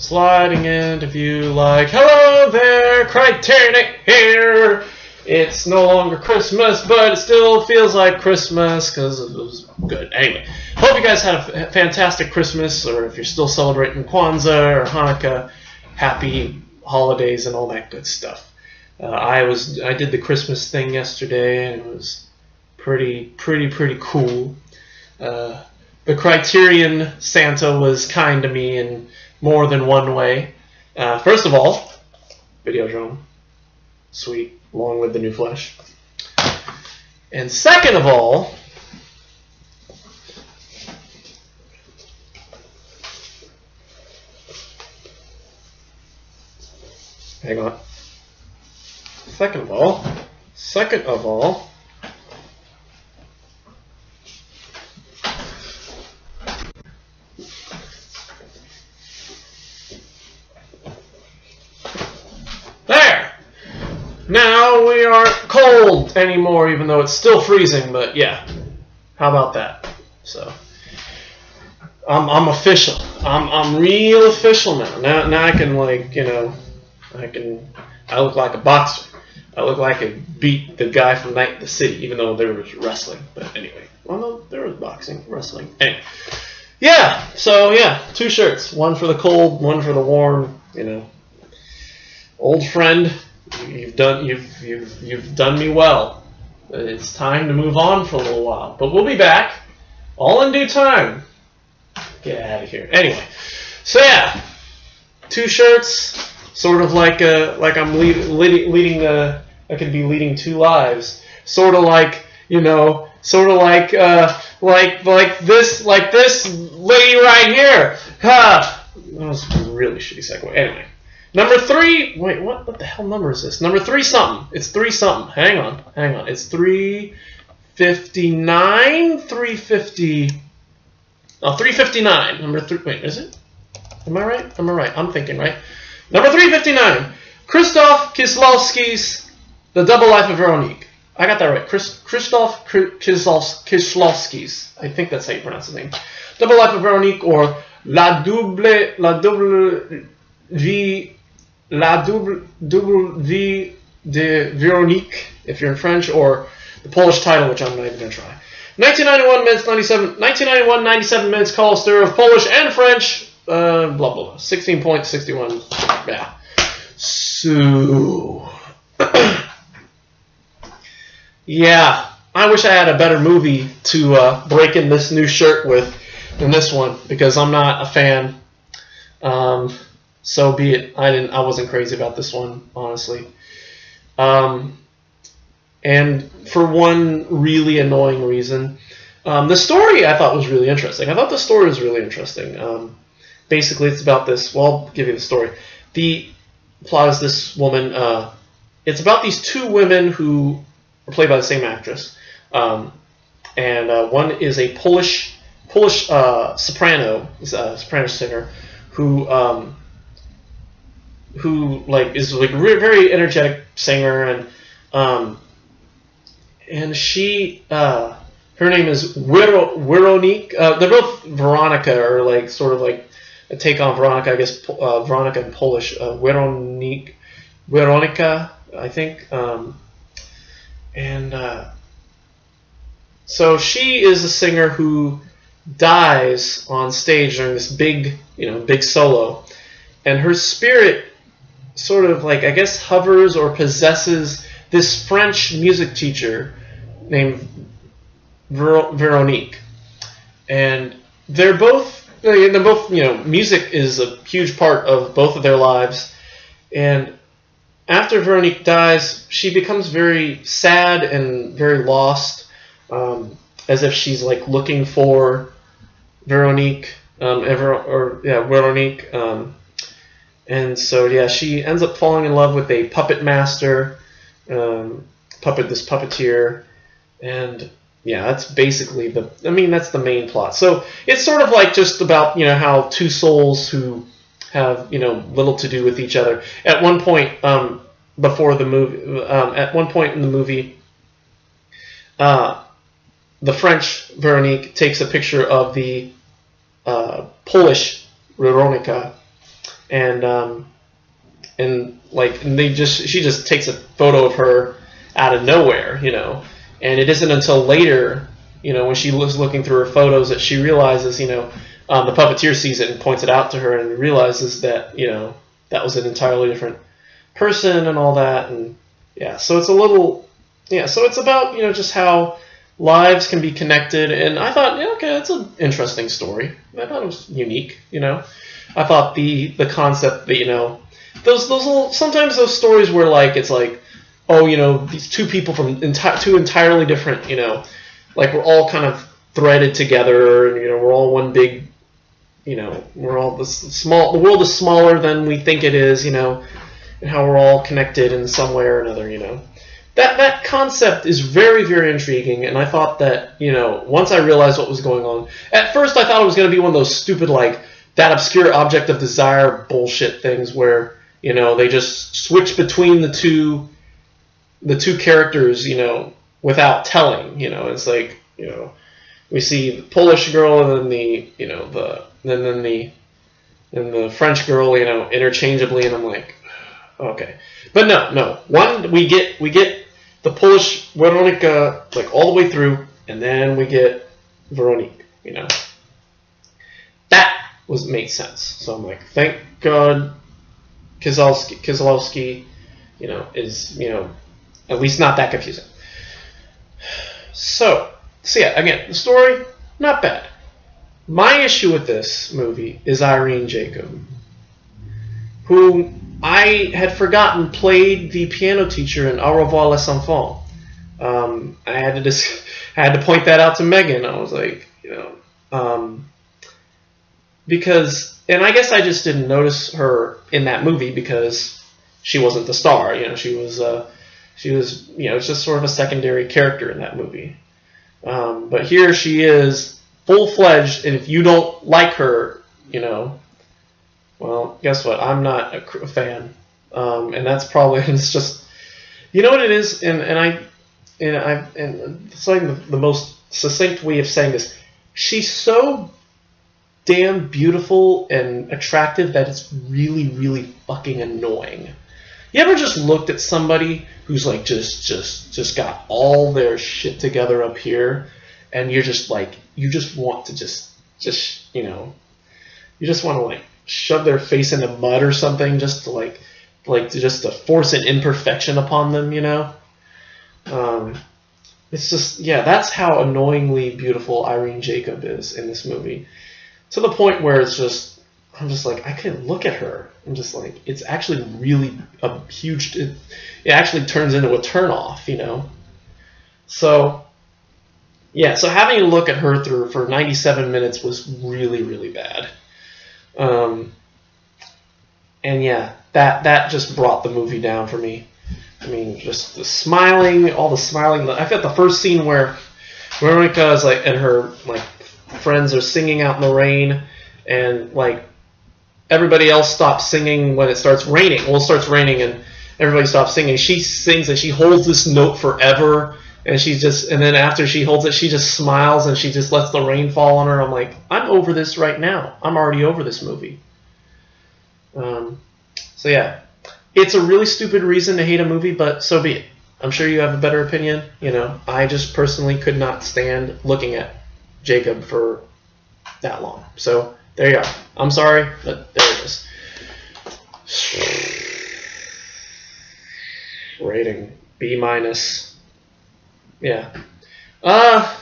sliding into view like, hello there, CriterioNate here. It's no longer Christmas, but it still feels like Christmas because it was good. Anyway, hope you guys had a fantastic Christmas, or if you're still celebrating Kwanzaa or Hanukkah, happy holidays and all that good stuff. I did the Christmas thing yesterday, and it was pretty cool. The Criterion Santa was kind to me in more than one way. First of all, Videodrome, sweet, long live the new flesh. And second of all, hang on. Second of all, there! Now we aren't cold anymore, even though it's still freezing, but yeah. How about that? So, I'm official. I'm real official now. Now I can, like, you know, I look like a boxer. I look like I beat the guy from Night in the City, even though there was wrestling. But anyway, well, no, there was boxing, wrestling. Anyway, yeah. So yeah, 2 shirts, one for the cold, one for the warm. You know, old friend, you've done me well. It's time to move on for a little while, but we'll be back, all in due time. Get out of here. Anyway, so yeah, 2 shirts. Sort of like I'm leading I could be leading 2 lives. Sort of like, you know, sort of like this lady right here. Ha! That was a really shitty segue. Anyway, number 3. Wait, what the hell number is this? Number 3 something. It's 3 something. Hang on. It's 359. 350. Oh, 359. Number 3. Wait, is it? Am I right? I'm thinking right. Number 359, Krzysztof Kieślowski's The Double Life of Veronique. I got that right. Krzysztof Kieślowski's. I think that's how you pronounce his name. Double Life of Veronique, or La Double Vie de Veronique, if you're in French, or the Polish title, which I'm not even going to try. 1997 minutes call stir of Polish and French. Blah blah blah. 16.61. Yeah. So yeah, I wish I had a better movie to break in this new shirt with than this one, because I'm not a fan. So be it. I wasn't crazy about this one, honestly. And for one really annoying reason, the story I thought was really interesting. Basically, it's about this. Well, I'll give you the story. The plot is this woman. It's about these 2 women who are played by the same actress, and one is a Polish soprano, soprano singer, who is like a very energetic singer, and she her name is Veronique. They're both Veronica, or like sort of like a take on Veronica, I guess. Veronica in Polish, Veronica, I think. So she is a singer who dies on stage during this big solo, and her spirit sort of like, I guess, hovers or possesses this French music teacher named Veronique, and they're both, music is a huge part of both of their lives. And after Veronique dies, she becomes very sad and very lost, as if she's like looking for Veronique, Veronique. And so yeah, she ends up falling in love with a puppet master, this puppeteer, and yeah, that's basically that's the main plot. So it's sort of like just about, how 2 souls who have, little to do with each other. At one point, before the movie, at one point in the movie, the French Veronique takes a picture of the Polish Veronica, and like she just takes a photo of her out of nowhere, and it isn't until later, when she was looking through her photos that she realizes, the puppeteer sees it and points it out to her and realizes that, that was an entirely different person and all that. And yeah, so it's so it's about, just how lives can be connected. And I thought, okay, that's an interesting story. I thought it was unique, I thought the concept that, those little, sometimes those stories where like, it's like, oh, these two people from two entirely different, like we're all kind of threaded together, and we're all one big, we're all this small. The world is smaller than we think it is, and how we're all connected in some way or another, That concept is very, very intriguing, and I thought that, once I realized what was going on, at first I thought it was going to be one of those stupid, like, that obscure object of desire bullshit things where, they just switch between the two characters, without telling, it's like, we see the Polish girl and then the French girl, interchangeably, and I'm like, okay. But no. One, we get the Polish Veronique, like all the way through, and then we get Veronique, That made sense. So I'm like, thank God Kieslowski, is, at least not that confusing. So yeah, again, the story, not bad. My issue with this movie is Irene Jacob, who I had forgotten played the piano teacher in Au revoir les enfants. I had to point that out to Megan. I was like, because, and I guess I just didn't notice her in that movie because she wasn't the star. She was it's just sort of a secondary character in that movie. But here she is, full-fledged, and if you don't like her, well, guess what? I'm not a fan, and that's probably, it's just, what it is, and it's like the most succinct way of saying this. She's so damn beautiful and attractive that it's really, really fucking annoying. You ever just looked at somebody who's like just got all their shit together up here, and you're just like, you just want to you just want to like shove their face in the mud or something just to force an imperfection upon them, It's just, that's how annoyingly beautiful Irene Jacob is in this movie. To the point where I'm just like, I can't look at her. I'm just like, it's actually really a huge, it actually turns into a turnoff, So, so having to look at her for 97 minutes was really, really bad. And that just brought the movie down for me. I mean, just the smiling, all the smiling. I felt the first scene where Veronica is like, and her like friends are singing out in the rain, and like everybody else stops singing when it starts raining. Well, it starts raining and everybody stops singing. She sings and she holds this note forever, and and then after she holds it, she just smiles and she just lets the rain fall on her. I'm like, I'm over this right now. I'm already over this movie. So yeah, it's a really stupid reason to hate a movie, but so be it. I'm sure you have a better opinion. I just personally could not stand looking at Jacob for that long. So there you are. I'm sorry, but there it is. Rating B-. Yeah. B-. I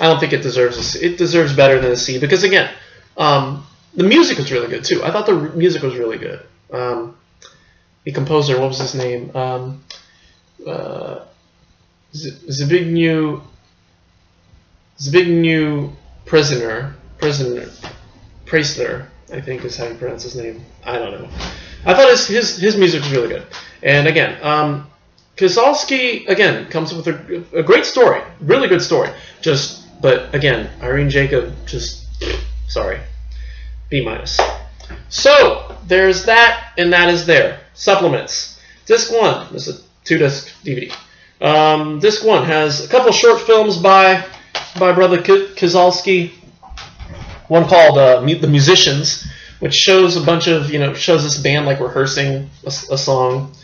don't think it deserves it deserves better than a C because again, the music was really good too. I thought the music was really good. The composer, what was his name? Zbigniew Preisler, I think is how you pronounce his name. I don't know. I thought his music was really good. And again, Kieslowski again comes up with a great story, really good story. But again, Irene Jacob, sorry, B-. So there's that, and that is there. Supplements. Disc 1. This is a 2-disc DVD. Disc 1 has a couple short films by brother Kieslowski. One called The Musicians, which shows a bunch of shows this band like rehearsing a song.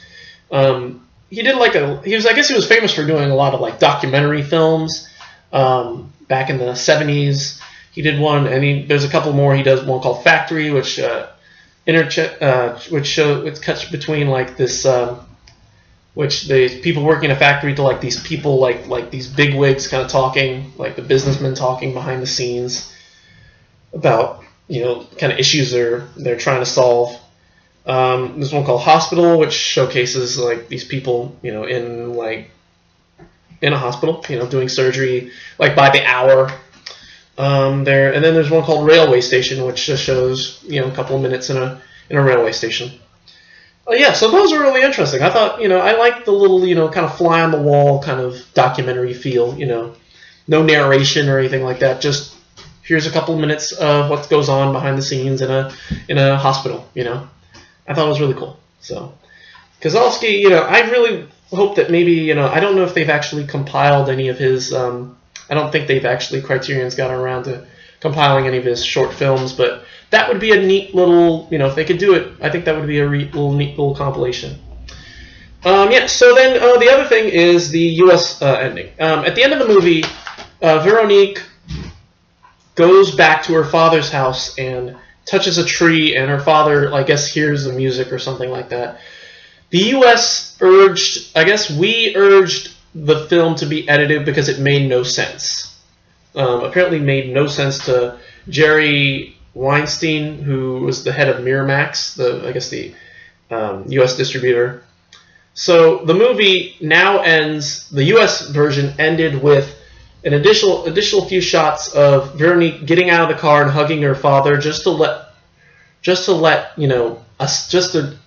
He did like I guess he was famous for doing a lot of like documentary films back in the 70s. He did one, and there's a couple more. He does one called Factory, which cuts between like this, which the people working in a factory to like these people like these bigwigs kind of talking, like the businessmen talking behind the scenes about kind of issues they're trying to solve. There's one called Hospital, which showcases like these people in a hospital, doing surgery like by the hour. There, and then there's one called Railway Station, which just shows a couple of minutes in a railway station. Yeah, so those are really interesting. I thought I like the little kind of fly on the wall kind of documentary feel. No narration or anything like that. Just here's a couple of minutes of what goes on behind the scenes in a hospital. I thought it was really cool. So Kozlowski, I really hope that maybe I don't know if they've actually compiled any of his. I don't think Criterion's gotten around to compiling any of his short films, but that would be a neat little, if they could do it, I think that would be a neat little compilation. Yeah, so then the other thing is the U.S. Ending. At the end of the movie, Veronique goes back to her father's house and touches a tree, and her father, I guess, hears the music or something like that. The U.S. we urged the film to be edited because it made no sense. Apparently made no sense to Jerry Weinstein, who was the head of Miramax, the U.S. distributor. So the movie now ends, the U.S. version ended with an additional few shots of Veronique getting out of the car and hugging her father just to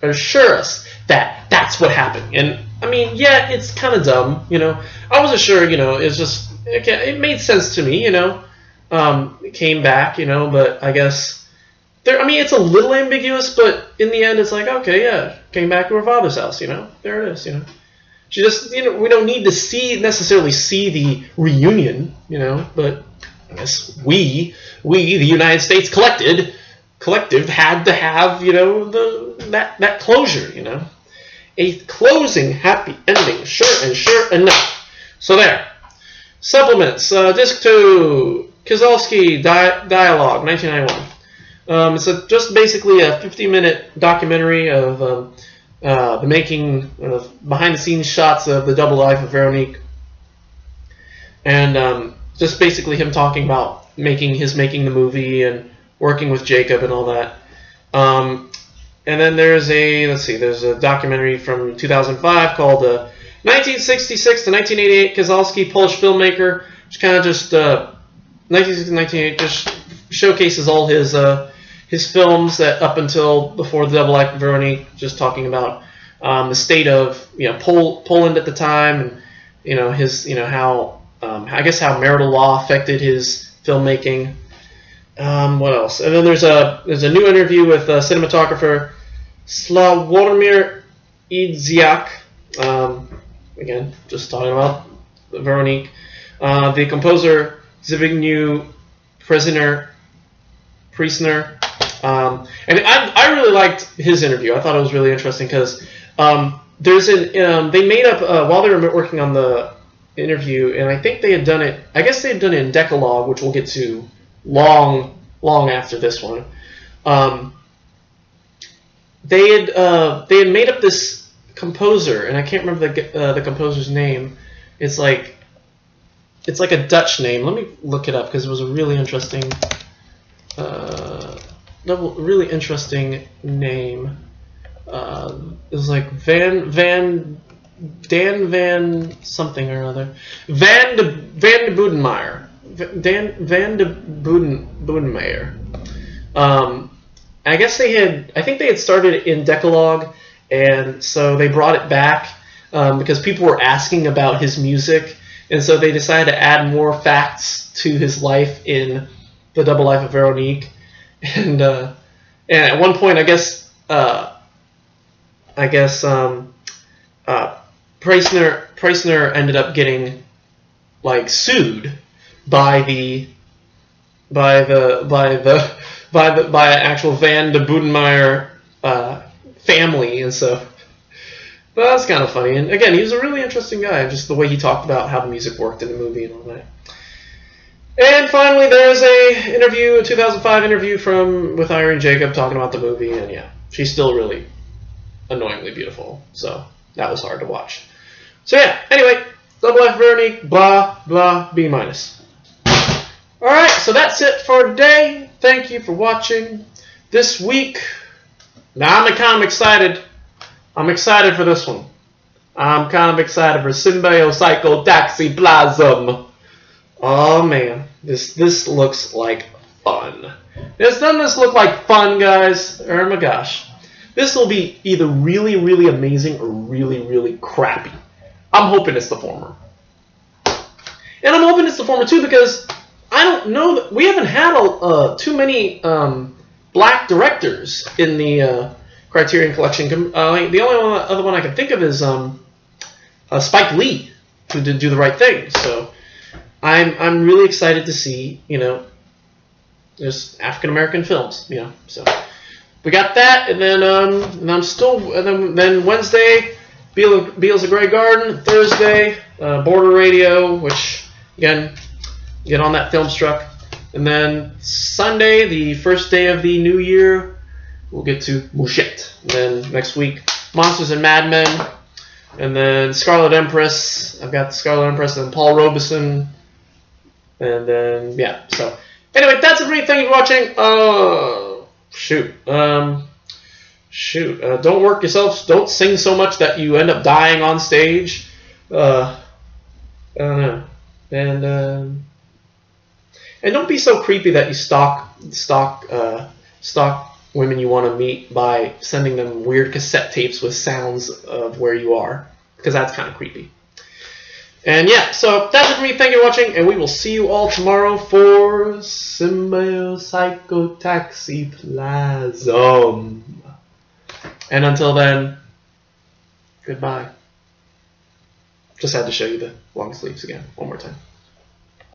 assure us that that's what happened. And I mean, yeah, it's kind of dumb, I wasn't sure, it's just, it made sense to me, it came back, but I guess, it's a little ambiguous, but in the end, it's like, okay, yeah, came back to her father's house, there it is, She just, we don't need to necessarily see the reunion, but I guess we, the United States collective had to have, that closure, A closing happy ending, sure enough. So there. Supplements. Disc 2, Kozlowski Dialogue, 1991. It's just basically a 50-minute documentary of the making, behind-the-scenes shots of the double life of Veronique. And just basically him talking about making the movie and working with Jacob and all that. And then there's a documentary from 2005 called 1966 to 1988, Kozlowski, Polish filmmaker, which kind of just 1966 to 1988 just showcases all his films that up until before the double life of Veronique, just talking about the state of Poland at the time, and his how how marital law affected his filmmaking. What else? And then there's a new interview with cinematographer Sławomir Idziak. Again, just talking about Veronique. The composer Zbigniew Priestner. And I really liked his interview. I thought it was really interesting because they made up while they were working on the interview, and I think they had done it. I guess they had done it in Decalogue, which we'll get to long after this one. They had made up this composer, and I can't remember the composer's name. It's like a Dutch name. Let me look it up because it was a really interesting name. It was like Dan Van something or other. Van de Boedenmeyer. Van de Boedenmeyer. I think they had started in Decalogue, and so they brought it back because people were asking about his music, and so they decided to add more facts to his life in The Double Life of Veronique. And at one point, Priestner ended up getting sued by the by actual Van de Boedenmeyer family, and so. But that's kind of funny. And again, he was a really interesting guy, just the way he talked about how the music worked in the movie and all that. And finally, there's a 2005 interview with Irene Jacob talking about the movie, and yeah, she's still really annoyingly beautiful. So that was hard to watch. So yeah, anyway, Double F Veronique, blah, blah, B-. Alright, so that's it for today. Thank you for watching. This week, now I'm kind of excited. I'm excited for this one. I'm kind of excited for Symbiocytotoxiplasm. Oh man, this looks like fun. Doesn't this look like fun, guys? Oh my gosh. This will be either really, really amazing or really, really crappy. I'm hoping it's the former. And I'm hoping it's the former too because I don't know that we haven't had too many black directors in the Criterion Collection. The only other one I can think of is Spike Lee, who did Do the Right Thing. So I'm really excited to see, there's African American films, So we got that, and then then Wednesday, Beals of Grey Garden. Thursday, Border Radio, which again, get on that film struck, and then Sunday, the first day of the new year. We'll get to Mouchette. And then next week, Monsters and Madmen. And then Scarlet Empress. I've got Scarlet Empress and Paul Robeson. And then, yeah. So, anyway, that's it for me. Thank you for watching. Don't work yourself. Don't sing so much that you end up dying on stage. I don't know. And don't be so creepy that you stalk women you want to meet by sending them weird cassette tapes with sounds of where you are, because that's kind of creepy. And yeah, so that's it for me. Thank you for watching, and we will see you all tomorrow for Symbiocytotoxiplasm. And until then, goodbye. Just had to show you the long sleeves again one more time.